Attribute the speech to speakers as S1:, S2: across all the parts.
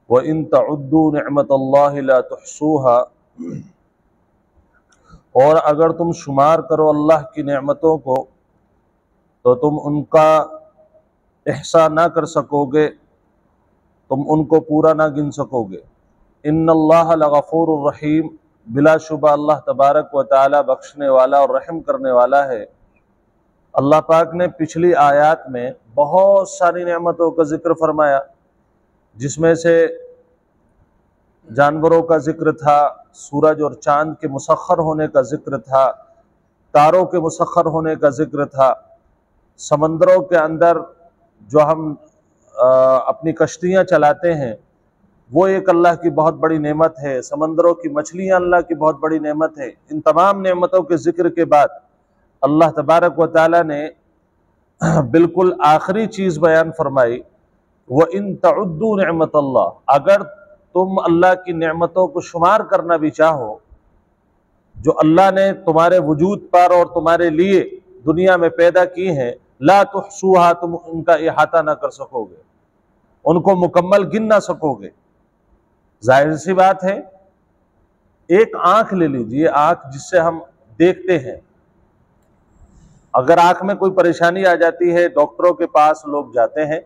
S1: व इन तउद्दू निअमतल्लाहि ला तुहसूहा, और अगर तुम शुमार करो अल्लाह की नेमतों को तो तुम उनका एहसा ना कर सकोगे, तुम उनको पूरा ना गिन सकोगे। इन्नल्लाह लगफूरुर रहीम, बिलाशुबा अल्लाह तबारक व तआला बख्शने वाला और रहम करने वाला है। अल्लाह पाक ने पिछली आयत में बहुत सारी नेमतों का जिक्र फरमाया, जिसमें से जानवरों का जिक्र था, सूरज और चांद के मुसख्खर होने का जिक्र था, तारों के मुसख्खर होने का जिक्र था, समंदरों के अंदर जो हम अपनी कश्तियाँ चलाते हैं वो एक अल्लाह की बहुत बड़ी नेमत है, समंदरों की मछलियाँ अल्लाह की बहुत बड़ी नेमत है। इन तमाम नेमतों के जिक्र के बाद अल्लाह तबारक व तआला ने बिल्कुल आखिरी चीज़ बयान फरमाई, व इन तउद्दू निअमतल्लाह, अगर तुम अल्लाह की नेमतों को शुमार करना भी चाहो जो अल्लाह ने तुम्हारे वजूद पर और तुम्हारे लिए दुनिया में पैदा की हैं, ला तुहसूहा, तुम उनका इहाता ना कर सकोगे, उनको मुकम्मल गिन ना सकोगे। जाहिर सी बात है, एक आंख ले लीजिए, आंख जिससे हम देखते हैं, अगर आंख में कोई परेशानी आ जाती है डॉक्टरों के पास लोग जाते हैं,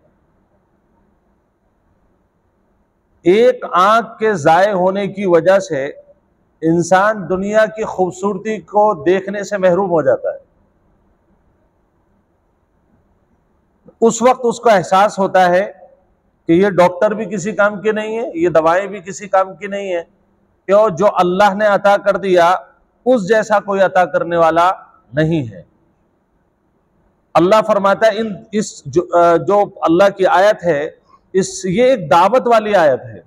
S1: एक आंख के जाए होने की वजह से इंसान दुनिया की खूबसूरती को देखने से महरूम हो जाता है। उस वक्त उसको एहसास होता है कि ये डॉक्टर भी किसी काम के नहीं है, ये दवाएं भी किसी काम की नहीं है। क्यों? जो अल्लाह ने अता कर दिया उस जैसा कोई अता करने वाला नहीं है। अल्लाह फरमाता है जो अल्लाह की आयत है, ये एक दावत वाली आयत है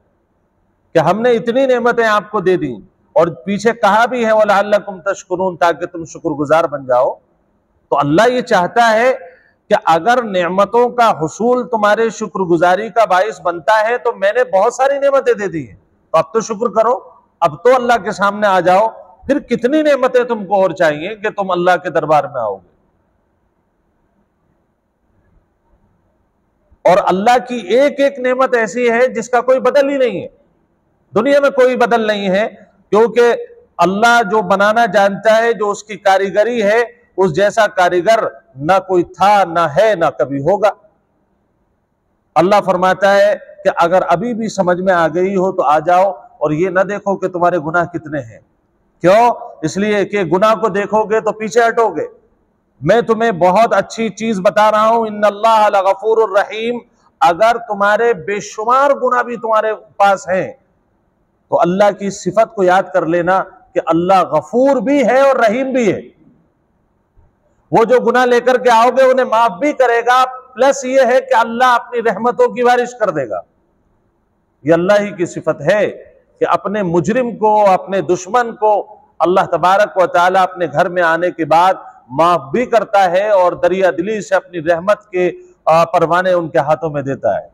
S1: कि हमने इतनी नेमतें आपको दे दी, और पीछे कहा भी है वलअल्लकुम तशकुरून, ताकि तुम शुक्रगुजार बन जाओ। तो अल्लाह ये चाहता है कि अगर नेमतों का हुसूल तुम्हारे शुक्रगुजारी का बाइस बनता है तो मैंने बहुत सारी नेमतें दे दी हैं, तो अब तो शुक्र करो, अब तो अल्लाह के सामने आ जाओ। फिर कितनी नेमतें तुमको और चाहिए कि तुम अल्लाह के दरबार में आओगे। और अल्लाह की एक एक नेमत ऐसी है जिसका कोई बदल ही नहीं है, दुनिया में कोई बदल नहीं है, क्योंकि अल्लाह जो बनाना जानता है, जो उसकी कारीगरी है, उस जैसा कारीगर ना कोई था, ना है, ना कभी होगा। अल्लाह फरमाता है कि अगर अभी भी समझ में आ गई हो तो आ जाओ, और ये ना देखो कि तुम्हारे गुनाह कितने हैं। क्यों? इसलिए कि गुनाह को देखोगे तो पीछे हटोगे। मैं तुम्हें बहुत अच्छी चीज बता रहा हूं, इन्नल्लाह लगफूरुर रहीम, अगर तुम्हारे बेशुमार गुनाह भी तुम्हारे पास हैं तो अल्लाह की सिफत को याद कर लेना कि अल्लाह गफूर भी है और रहीम भी है। वो जो गुनाह लेकर के आओगे उन्हें माफ भी करेगा, प्लस ये है कि अल्लाह अपनी रहमतों की बारिश कर देगा। ये अल्लाह ही की सिफत है कि अपने मुजरिम को, अपने दुश्मन को अल्लाह तबारक व तआला अपने घर में आने के बाद माफ भी करता है और दरिया दिली से अपनी रहमत के परवाने उनके हाथों में देता है।